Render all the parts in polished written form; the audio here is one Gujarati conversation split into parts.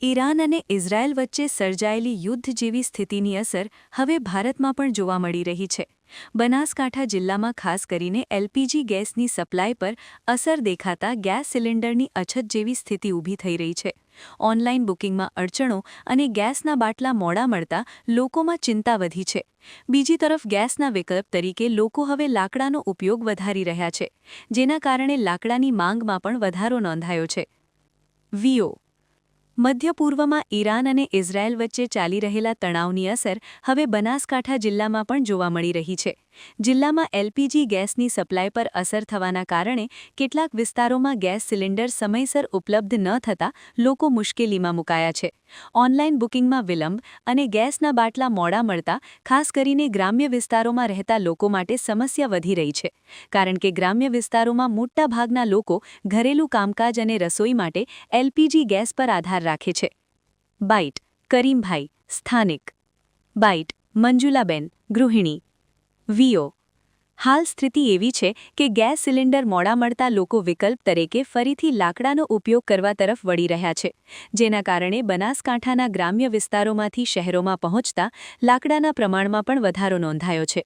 ઈરાન અને ઇઝરાયલ વચ્ચે સર્જાયેલી યુદ્ધ જેવી સ્થિતિની અસર હવે ભારતમાં પણ જોવા મળી રહી છે। બનાસકાંઠા જિલ્લામાં ખાસ કરીને એલપીજી ગેસની સપ્લાય પર અસર દેખાતા ગેસ સિલિન્ડરની અછત જેવી સ્થિતિ ઊભી થઈ રહી છે। ઓનલાઈન બુકિંગમાં અડચણો અને ગેસના બાટલા મોડા મળતા લોકોમાં ચિંતા વધી છે। બીજી તરફ ગેસના વિકલ્પ તરીકે લોકો હવે લાકડાનો ઉપયોગ વધારી રહ્યા છે, જેના કારણે લાકડાની માંગમાં પણ વધારો નોંધાયો છે। વીઓ મધ્ય પૂર્વમાં ઈરાન અને ઇઝરાયલ વચ્ચે ચાલી રહેલા તણાવની અસર હવે બનાસકાંઠા જિલ્લામાં પણ જોવા મળી રહી છે। જિલ્લામાં એલપીજી ગેસની સપ્લાય પર અસર થવાના કારણે કેટલાક વિસ્તારોમાં ગેસ સિલિન્ડર સમયસર ઉપલબ્ધ ન થતાં લોકો મુશ્કેલીમાં મુકાયા છે। ઓનલાઈન બુકિંગમાં વિલંબ અને ગેસના બાટલા મોડા મળતા ખાસ કરીને ગ્રામ્ય વિસ્તારોમાં રહેતા લોકો માટે સમસ્યા વધી રહી છે, કારણ કે ગ્રામ્ય વિસ્તારોમાં મોટાભાગના લોકો ઘરેલું કામકાજ અને રસોઈ માટે એલપીજી ગેસ પર આધાર રાખે છે। બાઇટ કરીમભાઈ, સ્થાનિક। બાઇટ મંજુલાબેન, ગૃહિણી। વીઓ હાલ સ્થિતિ એવી છે કે ગેસ સિલિન્ડર મોડા મળતા લોકો વિકલ્પ તરીકે ફરીથી લાકડાનો ઉપયોગ કરવા તરફ વળી રહ્યા છે, જેના કારણે બનાસકાંઠાના ગ્રામ્ય વિસ્તારોમાંથી શહેરોમાં પહોંચતા લાકડાના પ્રમાણમાં પણ વધારો નોંધાયો છે।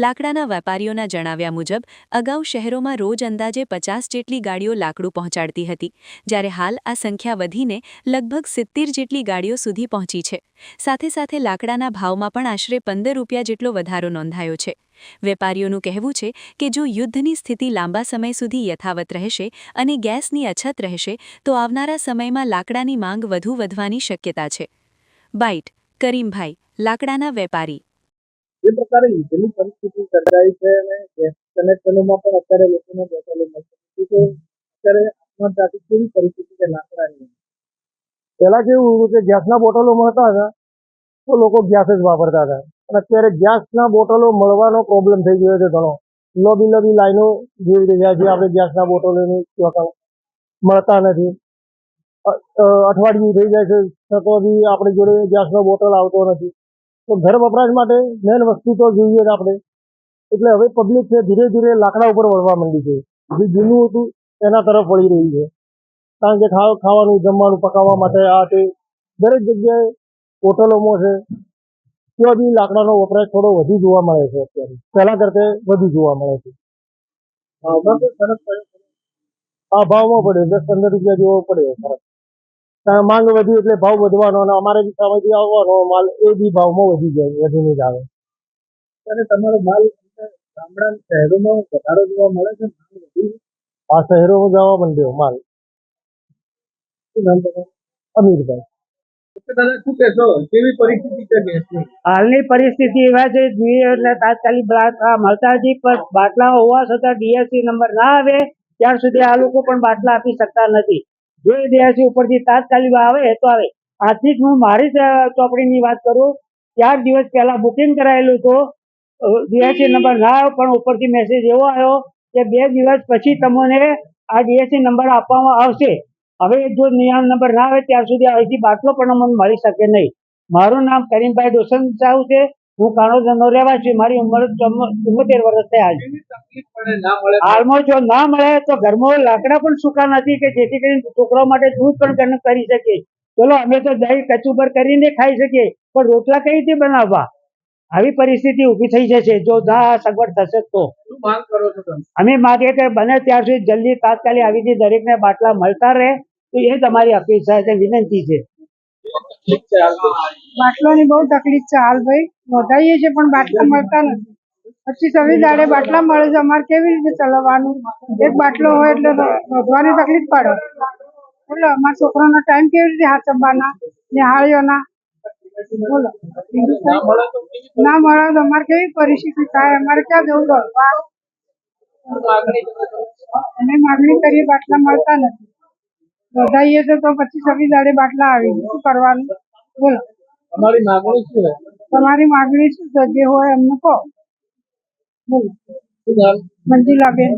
લાકડાના વેપારીઓના જણાવ્યા મુજબ અગાઉ શહેરોમાં રોજ અંદાજે 50 જેટલી ગાડીઓ લાકડું પહોંચાડતી હતી, જ્યારે હાલ આ સંખ્યા વધીને લગભગ 70 જેટલી ગાડીઓ સુધી પહોંચી છે। સાથે સાથે લાકડાના ભાવમાં પણ આશરે 15 રૂપિયા જેટલો વધારો નોંધાયો છે। વેપારીઓનું કહેવું છે કે જો યુદ્ધની સ્થિતિ લાંબા સમય સુધી યથાવત રહેશે અને ગેસની અછત રહેશે તો આવનારા સમયમાં લાકડાની માંગ વધુ વધવાની શક્યતા છે। બાઇટ કરીમભાઈ, લાકડાના વેપારી। જે પ્રકારે યુદ્ધની પરિસ્થિતિ સર્જાઈ છે અને ગેસ કનેક્શનોમાં પણ અત્યારે લોકોને બેઠેલું મળતું તો અત્યારે આત્મહત્યાથી કેવી પરિસ્થિતિ છે લાકડાની? પહેલા કેવું હતું કે ગેસના બોટલો મળતા હતા તો લોકો ગેસ જ વાપરતા હતા, અને અત્યારે ગેસના બોટલો મળવાનો પ્રોબ્લેમ થઈ ગયો છે ઘણો। લંબી લાઈનો જોઈ રહ્યા છે આપણે ગેસના બોટલોની, મળતા નથી। અઠવાડિયું થઈ જાય છે છતાં બી આપણી જોડે ગેસનો બોટલ આવતો નથી। તો ઘર વપરાશ માટે મેન વસ્તુ તો જોઈએ જ આપણે, એટલે હવે પબ્લિક છે ધીરે ધીરે લાકડા ઉપર વળવા માંડી છે। જે જૂનું હતું એના તરફ વળી રહી છે, કારણ કે ખાવાનું જમવાનું પકાવવા માટે આ તે દરેક જગ્યાએ હોટલોમાં છે ત્યાં બી લાકડાનો વપરાશ થોડો વધુ જોવા મળે છે। અત્યારે પહેલા કરતા વધુ જોવા મળે છે। ભાવમાં તો ફરક પડ્યો? હા, ભાવમાં પડ્યો, 10-15 રૂપિયા જેવો પડ્યો ફરક। માંગ વધી એટલે ભાવ વધવાનો, અને અમારે બી સામેથી આવવાનો માલ એ બી ભાવમાં વધી જાય, વધીને જ આવે। અને તમારો માલ ગામડા શહેરોમાં વધારો જોવા મળે છે? આ શહેરોમાં જવા માંડ્યો માલ। શું નામ તમારું? અમીરભાઈ। દાદા શું કહેશો, કેવી પરિસ્થિતિ છે ગેસની? હાલની પરિસ્થિતિ એવા છે એટલે તાત્કાલિક મળતા નથી, પણ બાટલા હોવા છતાં ડીએસસી નંબર ના આવે ત્યાર સુધી આ લોકો પણ બાટલા આપી શકતા નથી। જો ડીએસસી ઉપરથી તાત્કાલિક આવે તો આવે। આજથી જ હું મારી ચોપડીની વાત કરું, 4 દિવસ પહેલા બુકિંગ કરાયેલું હતું, ડીએસસી નંબર ના આવ્યો, પણ ઉપરથી મેસેજ એવો આવ્યો કે 2 દિવસ પછી તમને આ ડીએસસી નંબર આપવામાં આવશે। હવે જો નિયમ નંબર ના આવે ત્યાર સુધી અહીંથી બાટલો પણ અમને મળી શકે નહીં। મારું નામ કરીમભાઈ ડોસન સાહુ છે, હું કાણોદરનો રહેવાસી, મારી ઉંમર 74 વર્ષ થયા છે। હાલમાં જો ના મળે તો ઘરમાં લાકડા પણ સૂકા નથી કે જેથી કરીને છોકરાઓ માટે દૂધ પણ ગરમ કરી શકીએ। ચલો અમે તો દહીં કચુંબર કરીને ખાઈ શકીએ, પણ રોટલા કઈ રીતે બનાવવા? આવી પરિસ્થિતિ ઊભી થઈ જશે જો ના સગવડ થશે તો। શું માંગ કરો છો તમે? અમે માગીએ કે બને ત્યાર સુધી જલ્દી તાત્કાલિક આવી રીતે દરેકને બાટલા મળતા રહે, તો એ તમારી અપેક્ષા છે, વિનંતી છે। બાટલાની બહુ તકલીફ છે હાલ ભાઈ, નોંધાઈએ છે પણ બાટલા મળતા નથી। 25-26 દાડે બાટલા મળે છે, અમારે કેવી રીતે ચલાવવાનું? એક બાટલો હોય એટલે નોંધવાની તકલીફ પડે, બોલો અમારા છોકરાનો ટાઈમ કેવી રીતે સાચવવાના, નિહાળીઓના, બોલો। ના મળે તો અમારે કેવી પરિસ્થિતિ થાય? અમારે ક્યાં જવું દોડવા? અમે માગણી કરીએ, બાટલા મળતા નથી। નોંધાઈએ તો 25-26 દાડે બાટલા આવી, શું કરવાનું બોલો? તમારી માગણી શું છે? તમારી માગણી શું છે? જે હોય એમને કહો, બોલો। મંજુલાબેન।